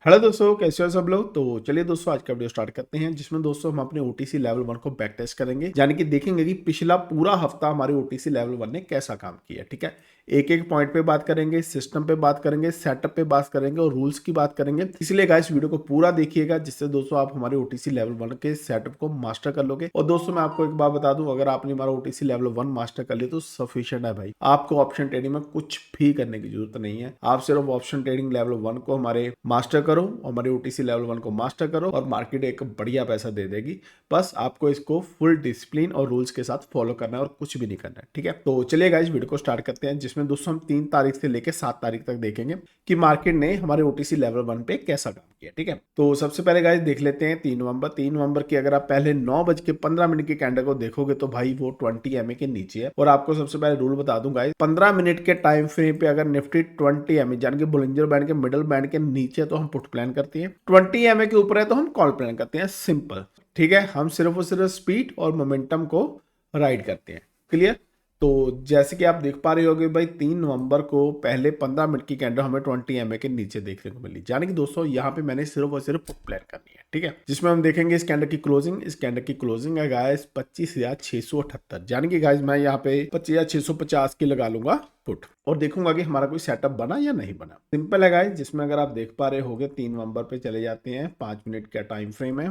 Hello दोस्तों, कैसे हो सब लोग। तो चलिए दोस्तों, आज का वीडियो स्टार्ट करते हैं, जिसमें दोस्तों हम अपने ओटीसी लेवल 1 को बैक टेस्ट करेंगे। यानी कि देखेंगे कि पिछला पूरा हफ्ता हमारे ओटीसी लेवल 1 ने कैसा काम किया। ठीक है, एक एक पॉइंट पे बात करेंगे, सिस्टम पे बात करेंगे, सेटअप पे बात करेंगे और रूल्स की बात करेंगे। इसलिए गाइस वीडियो को पूरा देखिएगा, जिससे दोस्तों आप हमारे ओटीसी लेवल 1 के सेटअप को मास्टर कर लोगे। और दोस्तों मैं आपको एक बात बता दूं, अगर आपने हमारा ओटीसी लेवल 1 मास्टर कर लिया तो सफिशिएंट है भाई। आपको ऑप्शन ट्रेडिंग में कुछ भी करने की जरूरत नहीं है। आप सिर्फ ऑप्शन ट्रेडिंग लेवल 1 को हमारे मास्टर करो, हमारे ओटीसी लेवल 1 को मास्टर करो और मार्केट एक बढ़िया पैसा दे देगी। बस आपको इसको फुल डिसिप्लिन और रूल्स के साथ फॉलो करना है और कुछ भी नहीं करना है। ठीक है, तो चलिए गाइस वीडियो को स्टार्ट करते हैं, जिसमें दोस्तों हम 3 तारीख से लेकर 7 तारीख तक देखेंगे कि मार्केट ने हमारे ओटीसी लेवल 1 पे कैसा काम किया। ठीक है, तो सबसे पहले गाइस देख लेते हैं 3 नवंबर की। अगर आप पहले 9:15 की कैंडल को देखोगे तो भाई वो 20 MA के नीचे है। और आपको सबसे पहले रूल बता दूं गाइस, 15 मिनट के टाइम फ्रेम पे अगर निफ्टी 20 MA यानी कि बोलिंजर बैंड के मिडल बैंड के नीचे तो हम पुट प्लान करते हैं, 20 MA के ऊपर है तो हम कॉल प्लान करते हैं। सिंपल। ठीक है, हम सिर्फ और सिर्फ स्पीड और मोमेंटम को राइड करते हैं। क्लियर। तो जैसे कि आप देख पा रहे होगे भाई, 3 नवंबर को पहले 15 मिनट की कैंडल हमें 20 MA के नीचे देखने को मिली। यानी कि दोस्तों यहाँ पे मैंने सिर्फ और सिर्फ पुट प्लान करनी है। ठीक है, जिसमें हम देखेंगे इस कैंडल की क्लोजिंग। इस कैंडल की क्लोजिंग है गाइस 25,678। यानी कि गाइस मैं यहाँ पे 25,650 की लगा लूंगा पुट और देखूंगा कि हमारा कोई सेटअप बना या नहीं बना। सिंपल है गाइस, जिसमें अगर आप देख पा रहे होगे 3 नवंबर पे चले जाते हैं, 5 मिनट का टाइम फ्रेम है।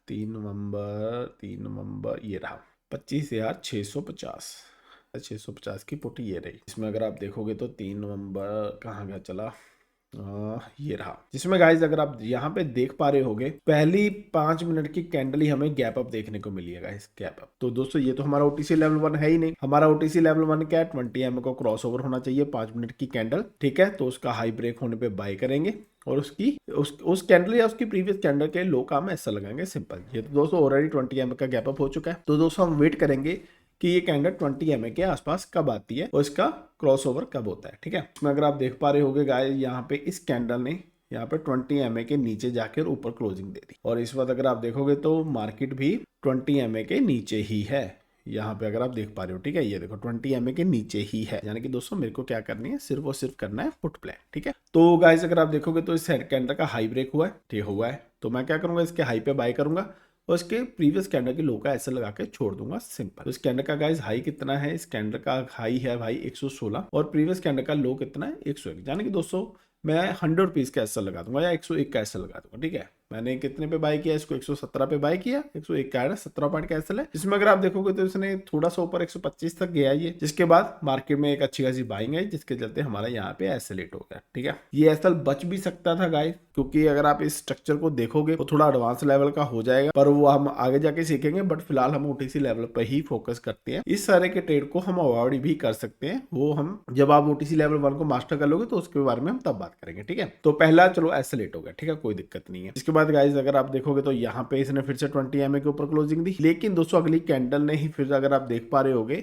3 नवंबर ये रहा 25,650। 650 की पुट ये रही। इसमें अगर आप देखोगे तो 3 नवंबर कहाँ गया चला, ये रहा। जिसमें गाइस अगर आप यहाँ पे देख पा रहे होगे, पहली 5 मिनट की कैंडल ही हमें गैप अप देखने को मिली है गाइस, गैप अप। तो दोस्तों ये तो हमारा ओटीसी लेवल 1 है ही नहीं। हमारा ओटीसी लेवल 1 क्या है, 20 MA को क्रॉस ओवर होना चाहिए 5 मिनट की कैंडल। ठीक है, तो उसका हाई ब्रेक होने पे बाय करेंगे और उस कैंडल या उसकी प्रीवियस कैंडल के लो का हम ऐसा लगाएंगे। सिंपल। ये तो दोस्तों ऑलरेडी 20 MA का गैप अप हो चुका है। तो दोस्तों हम वेट करेंगे कि ये कैंडल 20 MA के आसपास कब आती है और इसका क्रॉसओवर कब होता है। ठीक है, इसमें अगर आप देख पा रहे होगे गाइस, यहाँ पे इस कैंडल ने यहाँ पे 20 MA के नीचे जाकर ऊपर क्लोजिंग दे दी और इस वक्त अगर आप देखोगे तो मार्केट भी 20 MA के नीचे ही है। यहाँ पे अगर आप देख पा रहे हो, ठीक है, ये देखो 20 MA के नीचे ही है। यानी कि दोस्तों मेरे को क्या करनी है, सिर्फ और सिर्फ करना है पुट प्ले। ठीक है, तो गाइस अगर आप देखोगे तो इस कैंडल का हाई ब्रेक हुआ है, ठीक हुआ है, तो मैं क्या करूंगा, इसके हाई पे बाय करूंगा और इसके प्रीवियस कैंडल की लो का ऐसा लगा के छोड़ दूंगा। सिंपल। तो इस कैंडल का गाइस हाई कितना है, इस कैंडल का हाई है भाई 116 और प्रीवियस कैंडल का लो कितना है 101। यानी कि दोस्तों मैं 100 रुपीज का ऐसा लगा दूंगा या 101 का ऐसा लगा दूंगा। ठीक है, मैंने कितने पे बाय किया, इसको 117 पे बाय किया, 101 का है 17 पॉइंट कैंसिल है। इसमें अगर आप देखोगे तो इसने थोड़ा सा ऊपर 125 तक गया ये, जिसके बाद मार्केट में एक अच्छी खासी बाइंग आई, जिसके चलते हमारा यहाँ पे एसएलेट हो गया। ठीक है, ये एसएल बच भी सकता था गाइस, क्योंकि अगर आप इस स्ट्रक्चर को देखोगे तो थोड़ा एडवांस लेवल का हो जाएगा, पर वो हम आगे जाके सीखेंगे। बट फिलहाल हम ओटीसी लेवल पर ही फोकस करते हैं। इस सारे के ट्रेड को हम अवॉइड भी कर सकते हैं, वो हम जब आप ओटीसी लेवल 1 को मास्टर कर लोगे तो उसके बारे में हम तब बात करेंगे। ठीक है, तो पहला चलो एसएलेट हो गया। ठीक है, कोई दिक्कत नहीं है। इसके बाद गाइस अगर आप देखोगे तो यहाँ पे इसने फिर से 20 MA के ऊपर क्लोजिंग दी, लेकिन दोस्तों अगली कैंडल ने ही फिर, अगर आप देख पा रहे होगे,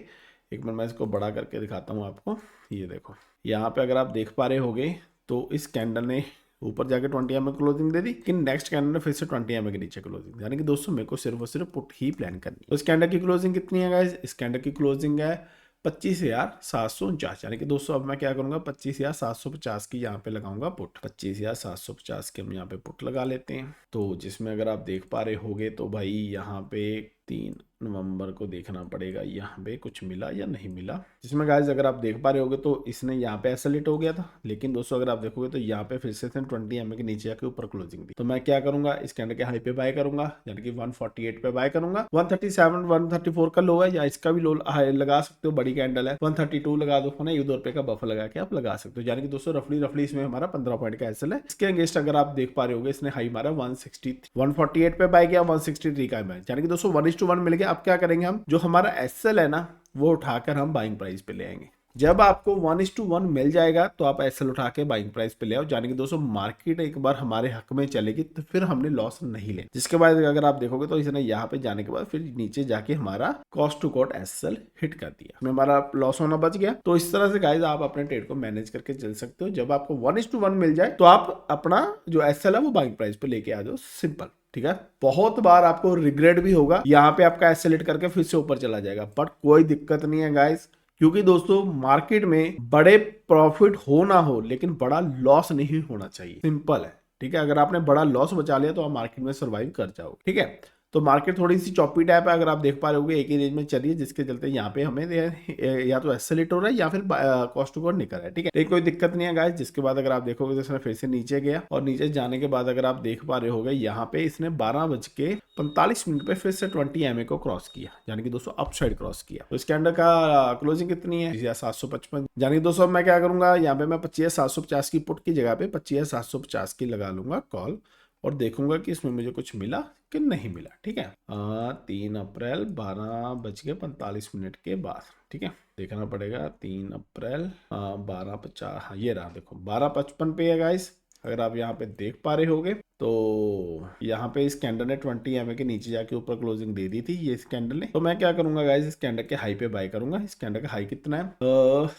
एक मिनट मैं इसको बड़ा करके दिखाता हूँ आपको। ये देखो यहाँ पे अगर आप देख पा रहे होगे तो इस कैंडल ने ऊपर जाके 20 MA क्लोजिंग दे दी, लेकिन नेक्स्ट कैंडल ने फिर से 20 MA के नीचे क्लोजिंग। यानी कि दोस्तों मेरे को सिर्फ और सिर्फ पुट ही प्लान करनी है। तो इस कैंडल की क्लोजिंग कितनी है गाइस, इस कैंडल की क्लोजिंग है 25,749। यानी कि दोस्तों अब मैं क्या करूंगा, 25,750 की यहाँ पे लगाऊंगा पुट। 25,750 की हम यहाँ पे पुट लगा लेते हैं। तो जिसमें अगर आप देख पा रहे होगे तो भाई यहाँ पे 3 नवंबर को देखना पड़ेगा यहाँ पे कुछ मिला या नहीं मिला। जिसमें गाइस अगर आप देख पा रहे होगे तो इसने यहाँ पे एसएलेट हो गया था, लेकिन दोस्तों अगर आप देखोगे तो यहाँ पे फिर से 20 MA के नीचे आके ऊपर क्लोजिंग दी। तो मैं क्या करूंगा, इस कैंडल के हाई पे बाय करूंगा, यानी कि 148 पे बाय करूंगा। 137 134 का लो है, या इसका भी लो लगा सकते हो, बड़ी कैंडल है 132 लगा दो ना, 1 का बफर लगा के आप लगा सकते हो। यानी कि दोस्तों रफली इसमें हमारा 15 पॉइंट का एसएल है। इसके अगेंस्ट अगर आप देख पा रहे होगे, इसने हाई मारा 160, 148 पे बाय किया, 163 का बाय। यानी कि दोस्तों 1:1 मिल गया। अब क्या करेंगे, हम जो हमारा एसएल है ना वो उठाकर हम बाइंग प्राइस पे ले आएंगे। जब आपको 1:1 मिल जाएगा तो आप एसएल उठा के बाइंग प्राइस पे ले आओ। यानी कि दोस्तों मार्केट एक बार हमारे हक में चलेगी तो फिर हमने लॉस नहीं ले। जिसके बाद अगर आप देखोगे तो इसने यहाँ पे जाने के बाद फिर नीचे जाके हमारा cost to cost SL hit कर दिया, इसमें हमारा लॉस होना बच गया। तो इस तरह से गाइस आप अपने ट्रेड को मैनेज करके चल सकते हो। जब आपको 1:1 मिल जाए तो आप अपना जो एसएल है वो बाइंग प्राइस पे लेके आ जाओ। सिंपल। ठीक है, बहुत बार आपको रिग्रेट भी होगा, यहाँ पे आपका एसएलेट करके फिर से ऊपर चला जाएगा, बट कोई दिक्कत नहीं है गाइस, क्योंकि दोस्तों मार्केट में बड़े प्रॉफिट हो ना हो लेकिन बड़ा लॉस नहीं होना चाहिए, सिंपल है। ठीक है, अगर आपने बड़ा लॉस बचा लिया तो आप मार्केट में सर्वाइव कर जाओगे। ठीक है, तो मार्केट थोड़ी सी चॉपी टाइप है, अगर आप देख पा रहे होगे एक ही रेंज में चलिए, जिसके चलते यहाँ पे हमें या तो एक्सेलेरेट हो रहा है या फिर कॉस्ट टू कॉस्ट निकल रहा है। ठीक है, लेकिन कोई दिक्कत नहीं है गाइस। जिसके बाद अगर आप देखोगे तो इसने फिर से नीचे गया और नीचे जाने के बाद अगर आप देख पा रहे होगे यहाँ पे इसने 12:45 पे फिर से 20 MA को क्रॉस किया, यानी कि दोस्तों अप साइड क्रॉस किया। तो इसके अंडर का क्लोजिंग कितनी है, 755, यानी कि दोस्तों मैं क्या करूंगा, यहाँ पे मैं 25,750 की पुट की जगह पे 25,750 की लगा लूंगा कॉल, और देखूंगा कि इसमें मुझे कुछ मिला कि नहीं मिला। ठीक है, 3 अप्रैल 12:45 के बाद। ठीक है, देखना पड़ेगा 3 अप्रैल 12:50, हाँ ये रहा, देखो 12:55 पे है गाइस। अगर आप यहाँ पे देख पा रहे होगे तो यहाँ पे इस कैंडल ने 20 MA के नीचे जाके ऊपर क्लोजिंग दे दी थी ये इस कैंडल ने। तो मैं क्या करूंगा गाइस, इस कैंडल के हाई पे बाय करूंगा। इस कैंडल का हाई कितना है,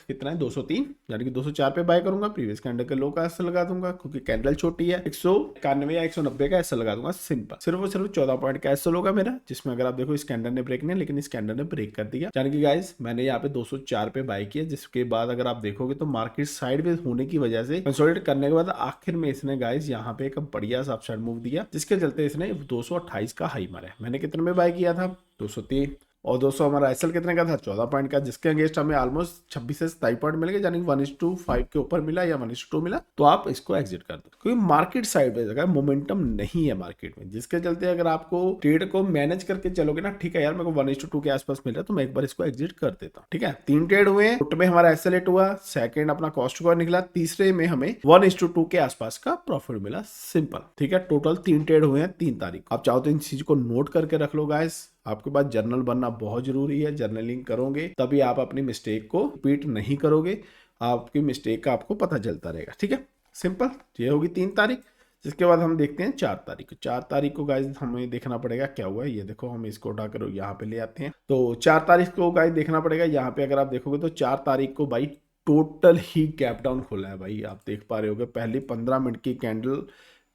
कितना है 203, यानी कि 204 पे बाय करूंगा। प्रीवियस कैंडल के लो का ऐसा लगा दूंगा, क्योंकि कैंडल छोटी है, 191 या 190 का ऐसा लगा दूंगा। सिंपल, सिर्फ और सिर्फ 14 पॉइंट का ऐसा होगा मेरा, जिसमें अगर आप देखो इस कैंडल ने ब्रेक नहीं, लेकिन इस कैंडल ने ब्रेक कर दिया, यानी कि गाइस मैंने यहाँ पे 204 पे बाय किया। जिसके बाद अगर आप देखोगे तो मार्केट साइडवेज होने की वजह से कंसोलिडेट करने के बाद आखिर में इसने गाइस यहाँ पे एक बढ़िया सा अपसाइड मूव दिया, जिसके चलते इसने 228 का हाई मारा है। मैंने कितने में बाय किया था, 203, और दोस्तों हमारा एसएल कितने का था, 14 पॉइंट का, जिसके अगेंस्ट हमें ऑलमोस्ट 26 से 27 पॉइंट मिल गए, यानी 1:5 के ऊपर मिला या 1:2 मिला। तो आप इसको एग्जिट कर दो, क्योंकि मार्केट साइडवेज अगर मोमेंटम नहीं है मार्केट में, जिसके चलते अगर आपको ट्रेड को मैनेज करके चलोगे ना, ठीक है यार मेरे को 1:2 के आसपास मिल रहा है तो मैं एक बार इसको एग्जिट कर देता हूँ। ठीक है, 3 ट्रेड हुए, पुट में हमारा एसएल हुआ, सेकंड अपना कॉस्ट को निकला, तीसरे में हमें 1:2 के आसपास का प्रॉफिट मिला। सिंपल, ठीक है, टोटल 3 ट्रेड हुए हैं 3 तारीख। आप चाहो तो इन चीज को नोट करके रख लो गाइस, आपके पास जर्नल बनना बहुत जरूरी है। जर्नलिंग करोगे तभी आप अपनी मिस्टेक को रिपीट नहीं करोगे, आपकी मिस्टेक का आपको पता चलता रहेगा। ठीक है, सिंपल, ये होगी 3 तारीख। जिसके बाद हम देखते हैं 4 तारीख। 4 तारीख को गाइज हमें देखना पड़ेगा क्या हुआ है। ये देखो, हम इसको उठाकर यहाँ पे ले आते हैं। तो 4 तारीख को गाइज देखना पड़ेगा, यहाँ पे अगर आप देखोगे तो 4 तारीख को भाई टोटल ही गैप डाउन खुला है। भाई आप देख पा रहे होगे, पहली 15 मिनट की कैंडल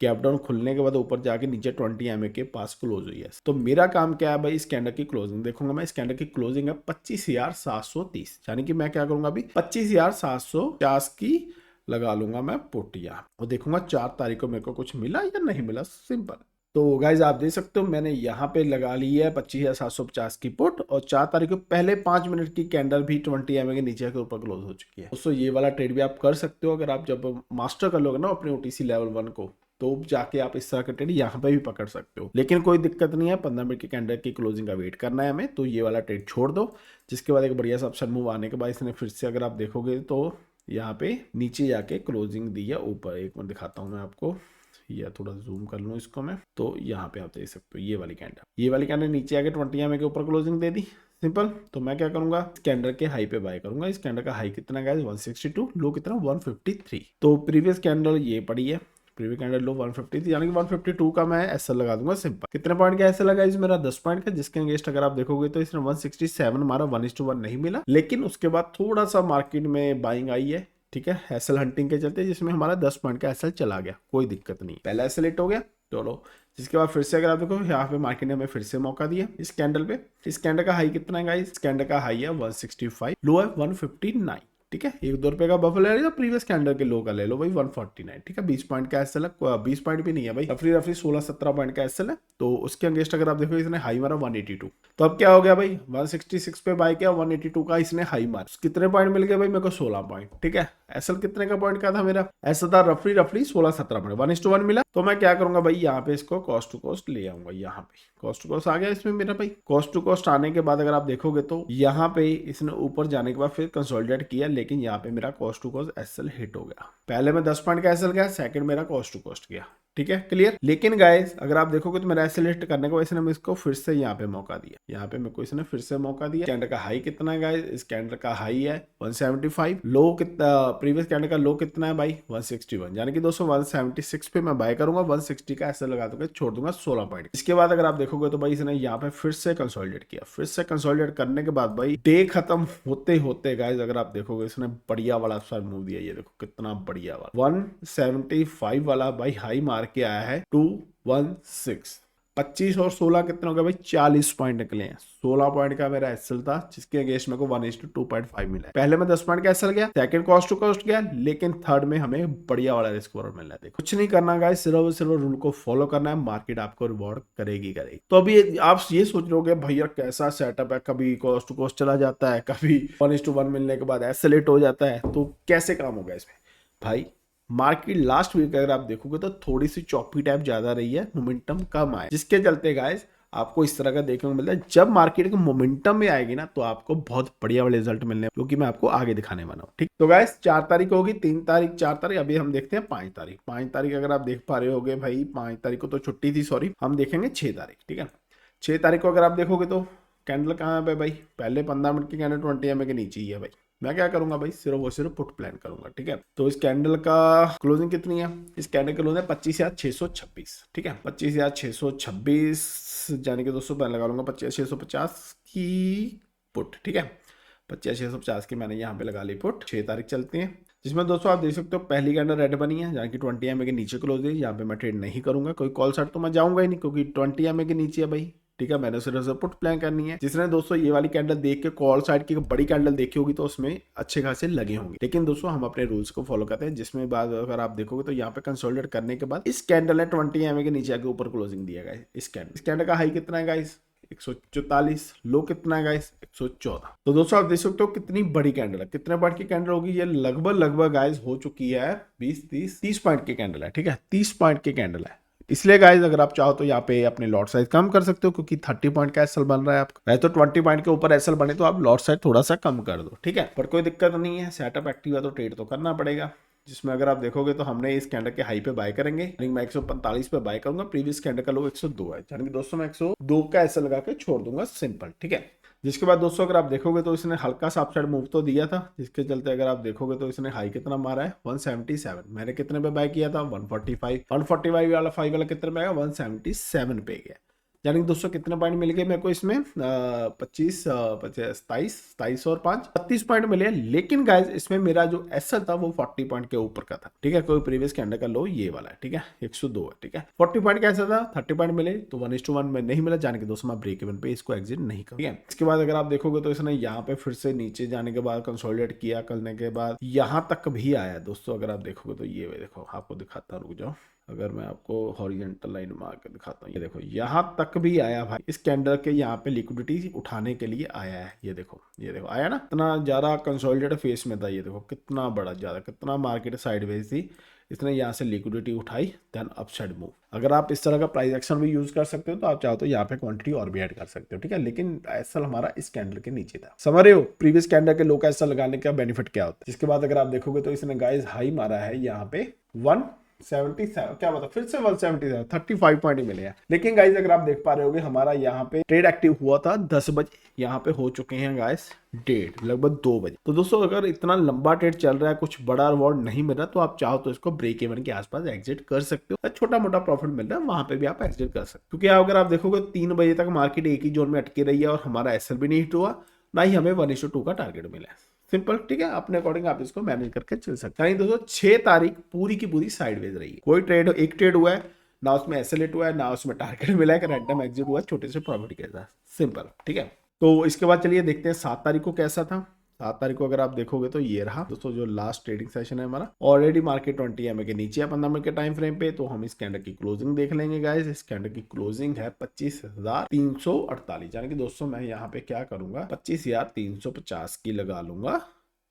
गैप डाउन खुलने के बाद ऊपर जाके नीचे 20 MA के पास क्लोज हुई है। तो मेरा काम क्या है भाई, इस कैंडल की क्लोजिंग देखूंगा मैं। इस कैंडल की क्लोजिंग है 25,730, यानी कि मैं क्या करूंगा अभी 25,750 की लगा लूंगा मैं पुटिया, और देखूंगा 4 तारीख को मेरे को कुछ मिला या नहीं मिला। सिंपल। तो गाइज आप देख सकते हो मैंने यहाँ पे लगा ली है 25,750 की पुट, और 4 तारीख को पहले 5 मिनट की कैंडल भी 20 MA के नीचे के ऊपर क्लोज हो चुकी है। दोस्तों ये वाला ट्रेड भी आप कर सकते हो, अगर आप जब मास्टर कर लोगे ना अपने OTC लेवल 1 को, तो जाके आप इस तरह का ट्रेड यहाँ पे भी पकड़ सकते हो। लेकिन कोई दिक्कत नहीं है, 15 मिनट की कैंडल की क्लोजिंग का वेट करना है हमें, तो ये वाला ट्रेड छोड़ दो। जिसके बाद एक बढ़िया सा अपसन मूव आने के बाद इसने फिर से अगर आप देखोगे तो यहाँ पे नीचे जाके क्लोजिंग दी है ऊपर। एक मिनट दिखाता हूँ मैं आपको, या थोड़ा जूम कर लूँ इसको मैं, तो यहाँ पे आप देख सकते हो ये वाली कैंडल नीचे आके 20 MA के ऊपर क्लोजिंग दे दी। सिंपल। तो मैं क्या करूंगा, कैंडल के हाई पे बाय करूंगा। इस कैंडल का हाई कितना गाइस 162, लो कितना 153। तो प्रीवियस कैंडल ये पड़ी है, प्रीवियस कैंडल लो 150 थी, यानी कि 152 का मैं एसएल लगा दूंगा। सिंपल। कितने पॉइंट का एसएल लगा इस मेरा 10 पॉइंट का, जिसके अगेंस्ट अगर आप देखोगे तो इसने 167 मारा, 1:1 नहीं मिला। लेकिन उसके बाद थोड़ा सा मार्केट में बाइंग आई है, ठीक है, एसएल हंटिंग के चलते, जिसमें हमारा 10 पॉइंट का एसएल चला गया, कोई दिक्कत नहीं, पहला एसएल हिट हो गया। चलो, जिसके बाद फिर से अगर आप देखो यहाँ पे मार्केट ने हमें फिर से मौका दिया इस कैंडल पे। इस कैंडल का हाई कितना है गाइस, इस कैंडल का हाई है 165, लो है 159। ठीक है, 1-2 रुपए का बफर ले रहे हो, प्रीवियस कैंडल के लो का ले लो भाई 149। ठीक है, 20 पॉइंट का एसएल है, 20 पॉइंट भी नहीं है भाई, रफली 16-17 पॉइंट का एसएल है। तो उसके अगेंस्ट अगर आप देखो इसने हाई मारा 182। तो अब क्या हो गया भाई, 166 पे बाय किया, 182 का इसने हाई मारा। कितने पॉइंट मिल गए भाई मेरे को, 16 पॉइंट। ठीक है, एसएल कितने का पॉइंट का था मेरा, ऐसा था रफली 16-17 पॉइंट, 1:1 मिला। तो मैं क्या करूंगा भाई, यहाँ पे इसको कॉस्ट टू कॉस्ट ले आऊंगा। यहाँ पे कॉस्ट टू कॉस्ट आ गया इसमें मेरा भाई। कॉस्ट टू कॉस्ट आने के बाद अगर आप देखोगे तो यहाँ पे इसने ऊपर जाने के बाद फिर कंसोलिडेट किया, लेकिन यहाँ पे मेरा cost to cost SL hit हो गया। पहले में 10 पॉइंट का एसएल गया, सेकंड मेरा कॉस्ट टू कॉस्ट गया। ठीक है, क्लियर। लेकिन गाइस अगर आप देखोगे तो मेरा एसएल हिट करने के बाद इसने इसको फिर से यहाँ पे मौका दिया, यहाँ पे मेरे को इसने फिर से मौका दिया। कैंडल का हाई कितना है गाइस, इस कैंडल का हाई है 175, लो कितना, प्रीवियस कैंडल का लो कितना है भाई 161, यानी कि दोस्तों 176 पे मैं बाय करूंगा, 160 का एसएल लगा दूंगा, छोड़ दूंगा 16 पॉइंट। इसके बाद अगर आप देखोगे तो भाई इसने यहाँ पे फिर से कंसोलिडेट किया। फिर से कंसोलिडेट करने के बाद भाई डे खत्म होते होते गाइस अगर आप देखोगे इसने बढ़िया वाला मूव दिया। ये देखो कितना बढ़िया वाला 175 वाला भाई हाई मार के आया है 216। 25 और 16 कितने हो गए भाई, 40 पॉइंट निकले हैं। 16 पॉइंट का मेरा एसएल था, जिसके अगेंस्ट मेरे को 1:2.5 मिला है। पहले में 10 पॉइंट का एसएल गया, सेकंड कॉस्ट टू कॉस्ट गया, लेकिन थर्ड में हमें बढ़िया वाला रिस्क मिल रहा है। देखो कुछ नहीं करना गाइस, सिर्फ रूल को फॉलो करना है, मार्केट आपको रिवॉर्ड करेगी। तो अभी आप ये सोच रहे हो भैया कैसा सेटअप है, कभी कॉस्ट टू कॉस्ट चला जाता है, कभी 1:1 मिलने के बाद एसएलेट हो जाता है, तो कैसे काम होगा इसमें भाई। मार्केट लास्ट वीक अगर आप देखोगे तो थोड़ी सी चॉपी टाइप ज्यादा रही है, मोमेंटम कम आया, जिसके चलते गाइस आपको इस तरह का देखने को मिलता है। जब मार्केट के मोमेंटम में आएगी ना, तो आपको बहुत बढ़िया वाले रिजल्ट मिलने, क्योंकि मैं आपको आगे दिखाने वाला हूँ। ठीक, तो गाइस 4 तारीख होगी, 3 तारीख, 4 तारीख, अभी हम देखते हैं 5 तारीख। 5 तारीख अगर आप देख पा रहे होगे भाई, 5 तारीख को तो छुट्टी थी, सॉरी, हम देखेंगे 6 तारीख। ठीक है, 6 तारीख को अगर आप देखोगे तो कैंडल कहाँ पे भाई, पहले 15 मिनट की कैंडल 20 एमए के नीचे ही है भाई। मैं क्या करूंगा भाई, सिर्फ वो सिर्फ पुट प्लान करूंगा। ठीक है, तो इस कैंडल का क्लोजिंग कितनी है, इस कैंडल की क्लोजिंग है 25,626। ठीक है, 25,626 यानी कि दोस्तों मैं लगा लूंगा 25,650 की पुट। ठीक है, 25,650 की मैंने यहाँ पे लगा ली पुट। 6 तारीख चलती है, जिसमें दोस्तों आप देख सकते हो पहली कैंडल रेड बनी है, यानी कि 20 एमए के नीचे क्लोज है। यहाँ पे मैं ट्रेड नहीं करूंगा, कोई कॉल साइड तो मैं जाऊंगा ही नहीं, क्योंकि 20 एमए के नीचे है भाई। ठीक है, मैंने सिर्फ पुट प्लान करनी है। जिसने दोस्तों ये वाली कैंडल देख के कॉल साइड की बड़ी कैंडल देखी होगी, तो उसमें अच्छे खासे लगे होंगे। लेकिन दोस्तों हम अपने रूल्स को फॉलो करते हैं, जिसमें बाद अगर आप देखोगे तो यहाँ पे कंसोलिडेट करने के बाद इस कैंडल ने 20 एमए के नीचे आके ऊपर क्लोजिंग दिया गया। इस कैंडल का हाई कितना है गाइस, 144, लो कितना है गाइस, 114। तो दोस्तों आप देख सकते हो कितनी बड़ी कैंडल है, कितने पॉइंट की कैंडल होगी, ये लगभग गाइस हो चुकी है 20-30 पॉइंट की कैंडल है। ठीक है, 30 पॉइंट की कैंडल है। इसलिए गाइज अगर आप चाहो तो यहाँ पे अपने लॉट साइज कम कर सकते हो, क्योंकि 30 पॉइंट का एसएल बन रहा है आपका। वैसे तो 20 पॉइंट के ऊपर एसएल बने तो आप लॉट साइज थोड़ा सा कम कर दो। ठीक है, पर कोई दिक्कत नहीं है, सेटअप एक्टिव है तो ट्रेड तो करना पड़ेगा। जिसमें अगर आप देखोगे तो हमने इस कैंडल के हाई पे बाय करेंगे, मैं 145 पे बाय करूंगा। प्रीवियस कैंडल का लो 102 है, यानी कि दोस्तों मैं 102 का एसएल लगा के छोड़ दूंगा, सिंपल। ठीक है, जिसके बाद दोस्तों अगर आप देखोगे तो इसने हल्का सा अपसाइड मूव तो दिया था, जिसके चलते अगर आप देखोगे तो इसने हाई कितना मारा है, 177। मैंने कितने पे बाय किया था, 145 वाला 5 वाला कितने पे आया, 177 पे गया। यानी कि दोस्तों कितने पॉइंट मिल गए मेरे को इसमें, 25 27 और 5 32 पॉइंट मिले। लेकिन गाइज इसमें मेरा जो एसएल था वो 40 पॉइंट के ऊपर का था। ठीक है, कोई प्रीवियस कैंडल का लो ये वाला है। ठीक है, 102 है। ठीक है, 40 पॉइंट का ऐसा था, 30 पॉइंट मिले तो 1:1 में नहीं मिला, जाने के दोस्तों मैं ब्रेक इवन पे इसको एग्जिट नहीं करूँ। ठीक है, इसके बाद अगर आप देखोगे तो इसने यहाँ पे फिर से नीचे जाने के बाद कंसोलिडेट किया, करने के बाद यहाँ तक भी आया दोस्तों। अगर आप देखोगे तो ये देखो, आपको दिखाता, रुक जाओ, अगर मैं आपको हॉरिजॉन्टल लाइन मार के दिखाता हूँ, ये देखो यहाँ तक भी आया भाई। इस कैंडल के यहाँ पे लिक्विडिटी उठाने के लिए आया है, ये देखो आया ना, इतना ज्यादा कंसोलिडेटेड फेस में था। ये देखो कितना बड़ा ज्यादा, कितना मार्केट साइडवेज थी, इसने यहाँ से लिक्विडिटी उठाई, देन अपसाइड मूव। अगर आप इस तरह का प्राइस एक्शन भी यूज कर सकते हो तो आप चाहो तो यहाँ पे क्वांटिटी और भी ऐड कर सकते हो। ठीक है, लेकिन एसएल हमारा इस कैंडल के नीचे था, समझ रहे हो। प्रीवियस कैंडल के लो का एसएल लगाने का बेनिफिट क्या होता है। जिसके बाद अगर आप देखोगे तो इसने गाइस हाई मारा है यहाँ पे 177, क्या बता, फिर से 177, 35 पॉइंट मिले हैं। लेकिन गाइस अगर आप देख पा रहे होगे हमारा यहाँ पे ट्रेड एक्टिव हुआ था 10 बजे, यहाँ पे हो चुके हैं गाइस लगभग 2 बजे। तो दोस्तों अगर इतना लंबा ट्रेड चल रहा है, कुछ बड़ा रिवॉर्ड नहीं मिल रहा, तो आप चाहो तो इसको ब्रेक इवन के आसपास एग्जिट कर सकते हो। छोटा मोटा प्रॉफिट मिल रहा है वहां पे भी आप एग्जिट कर सकते हो, क्योंकि अगर आप देखोगे 3 बजे तक मार्केट एक ही जोन में अटकी रही है और हमारा एसएल भी नहीं हिट हुआ, ना ही हमें 1:2 का टारगेट मिला है। सिंपल। ठीक है, अपने अकॉर्डिंग आप इसको मैनेज करके चल सकते हैं। दोस्तों 6 तारीख पूरी की पूरी साइडवेज रही है, कोई ट्रेड, एक ट्रेड हुआ है ना, उसमें एसएलएट हुआ है ना, उसमें टारगेट मिला है, रैंडम एग्जिट हुआ है छोटे से प्रॉफिट के साथ, सिंपल। ठीक है, तो इसके बाद चलिए देखते हैं 7 तारीख को कैसा था। 7 तारीख को अगर आप देखोगे तो ये रहा दोस्तों जो लास्ट ट्रेडिंग सेशन है हमारा। ऑलरेडी मार्केट 20 एमए के नीचे है 15 मिनट के टाइम फ्रेम पे, तो हम इस कैंडल की क्लोजिंग देख लेंगे गाइस। इस कैंडल की क्लोजिंग है 25,348, यानी कि दोस्तों मैं यहाँ पे क्या करूंगा, 25,350 की लगा लूंगा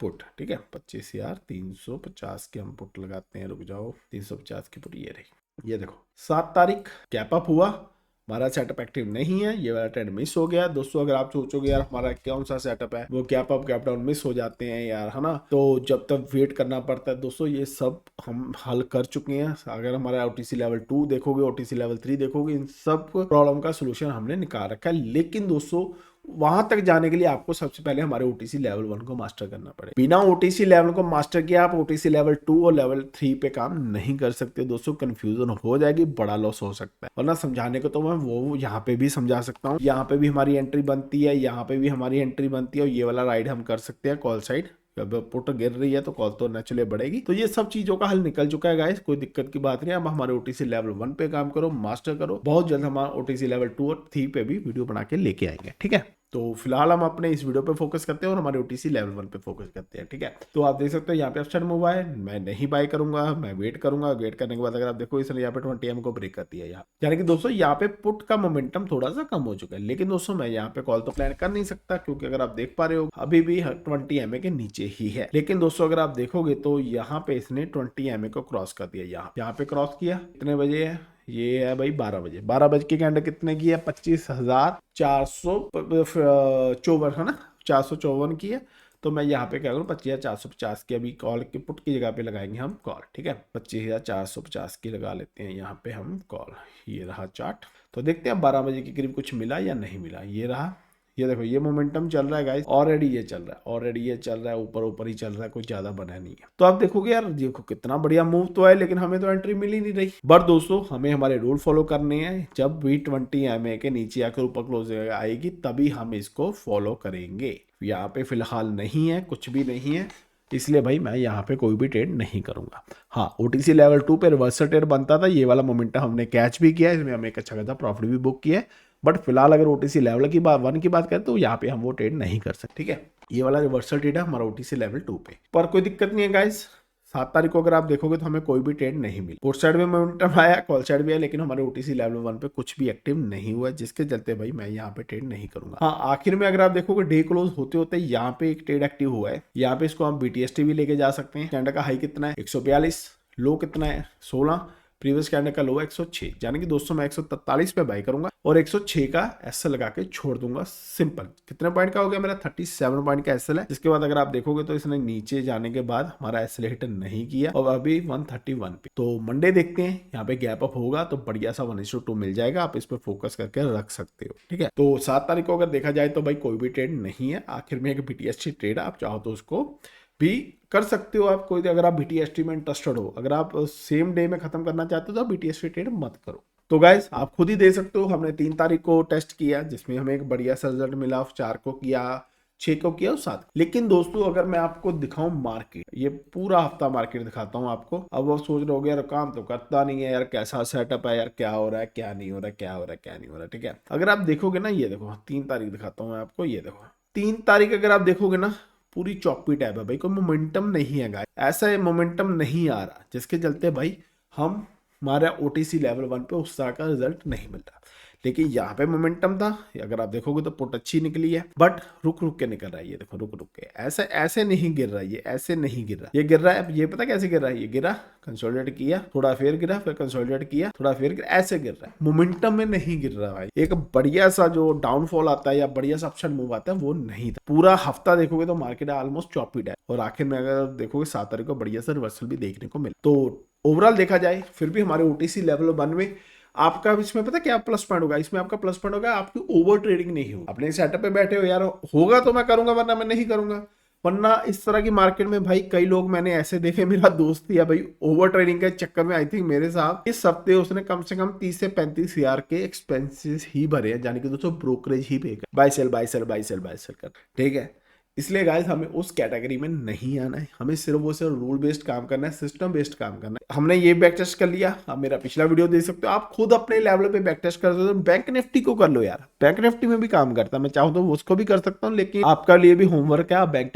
पुट। ठीक है, 25,350 की हम पुट लगाते हैं, रुक जाओ, 350 की पुट ये रही। ये देखो 7 तारीख गैप अप हुआ, हमारा सेटअप एक्टिव नहीं है, ये वाला ट्रेंड मिस हो गया। दोस्तों अगर आप सोचोगे यार हमारा कौन सा सेटअप है, वो gap up gap down miss हो जाते हैं यार, है ना, तो जब तक वेट करना पड़ता है। दोस्तों ये सब हम हल कर चुके हैं। अगर हमारा ओटीसी लेवल 2 देखोगे, ओटीसी लेवल 3 देखोगे, इन सब प्रॉब्लम का सोल्यूशन हमने निकाल रखा है। लेकिन दोस्तों वहां तक जाने के लिए आपको सबसे पहले हमारे ओटीसी लेवल 1 को मास्टर करना पड़ेगा। बिना ओटीसी लेवल को मास्टर किया आप ओटीसी लेवल 2 और लेवल 3 पे काम नहीं कर सकते। दोस्तों कंफ्यूजन हो जाएगी, बड़ा लॉस हो सकता है। वरना समझाने को तो मैं वो यहाँ पे भी समझा सकता हूँ, यहाँ पे भी हमारी एंट्री बनती है, यहाँ पे भी हमारी एंट्री बनती है, और ये वाला राइड हम कर सकते हैं कॉल साइड अब पुट गिर रही है तो कॉल तो नेचुरली बढ़ेगी। तो ये सब चीजों का हल निकल चुका है गाइस, कोई दिक्कत की बात नहीं। अब हमारे ओटीसी लेवल 1 पे काम करो, मास्टर करो, बहुत जल्द हमारा ओटीसी लेवल 2 और 3 पे भी वीडियो बना के लेके आएंगे, ठीक है। तो फिलहाल हम अपने इस वीडियो पे फोकस करते हैं और हमारे ओटीसी लेवल 1 पे फोकस करते हैं, ठीक है। तो आप देख सकते हो यहाँ पे अपसाइड मूव है, मैं नहीं बाय करूंगा, मैं वेट करूंगा। वेट करने के बाद अगर आप देखो इसने यहाँ पे 20 को ब्रेक कर दिया यहाँ, यानी कि दोस्तों यहाँ पे पुट का मोमेंटम थोड़ा सा कम हो चुका है। लेकिन दोस्तों मैं यहाँ पे कॉल तो प्लान कर नहीं सकता, क्योंकि अगर आप देख पा रहे हो अभी भी 20 के नीचे ही है। लेकिन दोस्तों अगर आप देखोगे तो यहाँ पे इसने 20 को क्रॉस कर दिया, यहाँ पे क्रॉस किया। कितने बजे है ये? है भाई 12 बजे। 12 बजे की कैंडल कितने की है? 25,454 है ना, 454 की है। तो मैं यहाँ पे क्या करूँ, 25,450 की अभी कॉल के पुट की जगह पे लगाएंगे हम कॉल, ठीक है। 25,450 की लगा लेते हैं यहाँ पे हम कॉल। ये रहा चार्ट, तो देखते हैं 12 बजे के करीब कुछ मिला या नहीं मिला। ये रहा, ये देखो ये मोमेंटम चल रहा है गाइस, ऑलरेडी ये चल रहा है, ऑलरेडी ये चल रहा है, ऊपर ऊपर ही चल रहा है, कुछ ज्यादा बना नहीं है। तो आप देखोगे यार, देखो कितना बढ़िया मूव तो है, लेकिन हमें तो एंट्री मिल ही नहीं रही। बट दोस्तों हमें हमारे रूल फॉलो करने हैं, जब भी 20 के नीचे आकर ऊपर क्लोज आएगी तभी हम इसको फॉलो करेंगे। यहाँ पे फिलहाल नहीं है, कुछ भी नहीं है, इसलिए भाई मैं यहाँ पे कोई भी ट्रेड नहीं करूंगा। हाँ, ओटीसी लेवल 2 पे रिवर्सल ट्रेड बनता था, ये वाला मोमेंटम हमने कैच भी किया है, इसमें हमने एक अच्छा खासा प्रॉफिट भी बुक किया है। बट फिलहाल अगर ओटीसी लेवल की बात 1 की बात करें तो यहाँ पे हम वो ट्रेड नहीं कर सकते, ठीक है। ये वाला रिवर्सल ट्रेड है हमारा ओटीसी लेवल 2 पे, पर कोई दिक्कत नहीं है गाइस। 7 तारीख को अगर आप देखोगे तो हमें कोई भी ट्रेड नहीं मिली। पुट साइड में मोमेंटम आया, कॉल साइड भी है, लेकिन हमारे ओटीसी लेवल 1 पे कुछ भी एक्टिव नहीं हुआ, जिसके चलते भाई मैं यहाँ पे ट्रेड नहीं करूंगा। हाँ, आखिर में अगर आप देखोगे डे क्लोज होते होते यहाँ पे एक ट्रेड एक्टिव हुआ है। यहाँ पे इसको हम बीटीएसटी भी लेके जा सकते हैं। कैंडल का हाई कितना है? 142, लो कितना है? 16, प्रीवियस कैंडल का लो 106, यानी कि दोस्तों मैं 143 पे बाई करूंगा और 106 का एसएल लगा के छोड़ दूंगा। सिंपल। कितने पॉइंट का हो गया मेरा? 37 पॉइंट का एसएल है। जिसके बाद अगर आप देखोगे तो इसने नीचे जाने के बाद हमारा एसएल हिट नहीं किया और अभी 131 पे। तो मंडे देखते हैं, यहाँ पे गैप अप होगा तो बढ़िया सा 1:2 मिल जाएगा, आप इस पे फोकस करके रख सकते हो, ठीक है। तो 7 तारीख को अगर देखा जाए तो भाई कोई भी ट्रेड नहीं है। आखिर में एक बीटीएसटी ट्रेड है, आप चाहो तो उसको भी कर सकते हो आप। कोई अगर आप बीटीएसटी में इंटरेस्टेड हो, अगर आप सेम डे में खत्म करना चाहते हो तो आप बीटीएसटी ट्रेड मत करो। तो गाइस आप खुद ही दे सकते हो, हमने 3 तारीख को टेस्ट किया जिसमें हमें एक बढ़िया सा रिजल्ट मिला, 4 को किया, 6 को किया और 7। लेकिन दोस्तों अगर मैं आपको दिखाऊं मार्केट, ये पूरा हफ्ता मार्केट दिखाता हूं आपको, अब वो सोच रहे हो यार काम तो करता नहीं है यार, कैसा सेटअप है यार, क्या हो रहा है क्या नहीं हो रहा है, क्या हो रहा है क्या नहीं हो रहा है, ठीक है। अगर आप देखोगे ना, ये देखो 3 तारीख दिखाता हूँ मैं आपको, ये देखो 3 तारीख अगर आप देखोगे ना, पूरी चौपी टैब है भाई, कोई मोमेंटम नहीं है गाइस, ऐसा मोमेंटम नहीं आ रहा, जिसके चलते भाई हम हमारा ओटीसी लेवल 1 पे उस तरह का रिजल्ट नहीं मिल रहा। लेकिन यहाँ पे मोमेंटम था, अगर आप देखोगे तो पुट अच्छी निकली है, बट रुक रुक के निकल रहा है। ये देखो रुक रुक के, ऐसे ऐसे नहीं गिर रहा है, ये ऐसे नहीं गिर रहा, ये गिर रहा है। ये पता कैसे गिर रहा है? ये गिरा, कंसोलिडेट किया, थोड़ा फिर गिरा, फिर कंसोलिडेट किया, थोड़ा फिर गिरा, ऐसे गिर रहा है। मोमेंटम में नहीं गिर रहा भाई। एक बढ़िया सा जो डाउनफॉल आता है या बढ़िया सा अपसाइड मूव आता है वो नहीं था। पूरा हफ्ता देखोगे तो मार्केट ऑलमोस्ट चॉपिड है और आखिर में अगर देखोगे 7 तारीख को बढ़िया सा रिवर्सल भी देखने को मिला। तो ओवरऑल देखा जाए फिर भी हमारे ओटीसी लेवल 1 में आपका इसमें पता क्या प्लस पॉइंट होगा? इसमें आपका प्लस पॉइंट होगा, आपकी ओवर ट्रेडिंग नहीं होगी। अपने सेटअप पे बैठे हो यार, होगा तो मैं करूंगा वरना मैं नहीं करूंगा। वरना इस तरह की मार्केट में भाई कई लोग मैंने ऐसे देखे, मेरा दोस्त या भाई ओवर ट्रेडिंग के चक्कर में आई थिंक मेरे साथ इस हफ्ते उसने कम से कम 30 से 35 हजार के एक्सपेंसेस ही भरे हैं, यानी कि दोस्तों ब्रोकरेज ही पे कर, buy sell buy sell buy sell buy sell कर, ठीक है। इसलिए गाइस हमें उस कैटेगरी में नहीं आना है, हमें सिर्फ वो सिर्फ रूल बेस्ड काम करना है, सिस्टम बेस्ड काम करना है। हमने ये बैक टेस्ट कर लिया, आप मेरा पिछला वीडियो देख सकते हो, आप खुद अपने लेवल पे बैक टेस्ट कर सकते हो। बैंक निफ्टी को कर लो यार, बैंक निफ्टी में भी काम करता है, मैं चाहूँ तो उसको भी कर सकता हूँ, लेकिन आपका लिए भी होमवर्क है, आप बैंक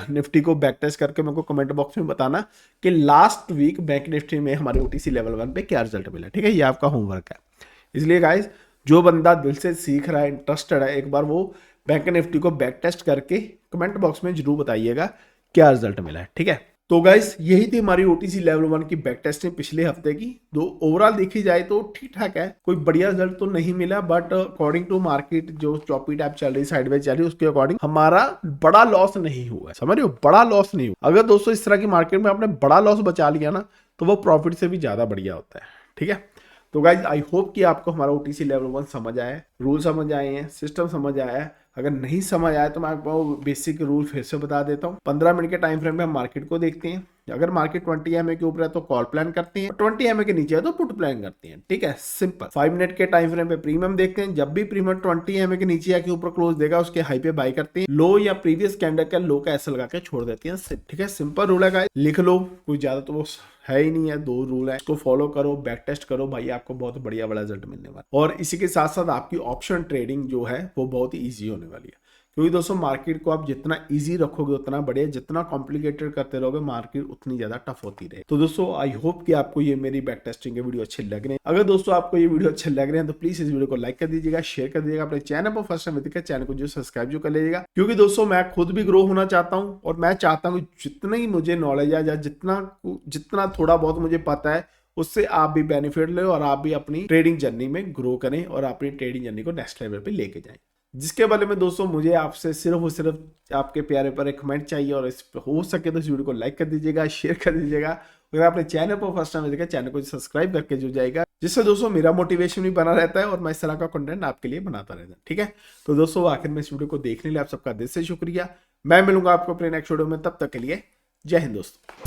निफ्टी को बैक टेस्ट करके मेरे को कमेंट बॉक्स में बताना कि लास्ट वीक बैंक निफ्टी में हमारे ओटीसी लेवल 1 पे क्या रिजल्ट मिला, ठीक है। ये आपका होमवर्क है। इसलिए गाइज जो बंदा दिल से सीख रहा है, इंटरेस्टेड है, एक बार वो बैंक निफ्टी को बैक टेस्ट करके कमेंट बॉक्स में जरूर बताइएगा क्या रिजल्ट मिला है, ठीक है। तो गाइस यही थी हमारी ओटीसी लेवल 1 की बैक टेस्टिंग पिछले हफ्ते की। तो ओवरऑल देखी जाए तो ठीक ठाक है, कोई बढ़िया रिजल्ट तो नहीं मिला, बट अकॉर्डिंग टू मार्केट जो चॉपी टाइप चल रही, साइडवेज चल रही, उसके अकॉर्डिंग हमारा बड़ा लॉस नहीं हुआ है, समझ रहे हो, बड़ा लॉस नहीं हुआ। अगर दोस्तों इस तरह की मार्केट में आपने बड़ा लॉस बचा लिया ना, तो वो प्रॉफिट से भी ज्यादा बढ़िया होता है, ठीक है। तो गाइज आई होप कि आपको हमारा ओटीसी लेवल 1 समझ आया है, रूल समझ आए हैं, सिस्टम समझ आया है। अगर नहीं समझ आया तो मैं आपको बेसिक रूल फिर से बता देता हूँ। 15 मिनट के टाइम फ्रेम में हम मार्केट को देखते हैं, अगर मार्केट 20 MA के ऊपर है तो कॉल प्लान करती हैं, 20 MA के नीचे है तो पुट प्लान करती हैं। ठीक है, सिंपल। 5 मिनट के टाइम फ्रेम पे प्रीमियम देखते हैं, जब भी प्रीमियम 20 MA के नीचे आके ऊपर क्लोज देगा उसके हाई पे बाय करती हैं, लो या प्रीवियस कैंडल का लो का ऐसा लगा के छोड़ देती हैं। ठीक है, सिंपल रूल है गाइस, लिख लो, कोई ज्यादा तो वो है ही नहीं है, 2 रूल है, इसको फॉलो करो, बैक टेस्ट करो भाई, आपको बहुत बढ़िया बड़ा रिजल्ट मिलने वाला। और इसी के साथ साथ आपकी ऑप्शन ट्रेडिंग जो है वो बहुत ही ईजी होने वाली है, क्योंकि दोस्तों मार्केट को आप जितना इजी रखोगे उतना बढ़िया, जितना कॉम्प्लिकेटेड करते रहोगे मार्केट उतनी ज्यादा टफ होती रहे। तो दोस्तों आई होप कि आपको ये मेरी बैक टेस्टिंग के वीडियो अच्छे लग रहे हैं। अगर दोस्तों आपको ये वीडियो अच्छे लग रहे हैं तो प्लीज इस वीडियो को लाइक कर दीजिएगा, शेयर कर दीजिएगा, अपने चैनल पर फर्स्ट टाइम देखिए चैनल को जो सब्सक्राइब जो कर लीजिएगा, क्योंकि दोस्तों मैं खुद भी ग्रो होना चाहता हूँ और मैं चाहता हूँ जितना ही मुझे नॉलेज है या जितना थोड़ा बहुत मुझे पता है उससे आप भी बेनिफिट ले और आप भी अपनी ट्रेडिंग जर्नी में ग्रो करें और अपनी ट्रेडिंग जर्नी को नेक्स्ट लेवल पे लेके जाएं। जिसके बारे में दोस्तों मुझे आपसे सिर्फ और सिर्फ आपके प्यारे पर एक कमेंट चाहिए, और इस हो सके तो इस वीडियो को लाइक कर दीजिएगा, शेयर कर दीजिएगा। अगर आपने चैनल पर फर्स्ट टाइम देखा चैनल को सब्सक्राइब करके जो जाएगा, जिससे दोस्तों मेरा मोटिवेशन भी बना रहता है और मैं इस तरह का कंटेंट आपके लिए बनाता रहता हूं। ठीक है, तो दोस्तों आखिर में इस वीडियो को देखने के लिए आप सबका दिल से शुक्रिया। मैं मिलूंगा आपको अपने नेक्स्ट वीडियो में, तब तक के लिए जय हिंद दोस्तों।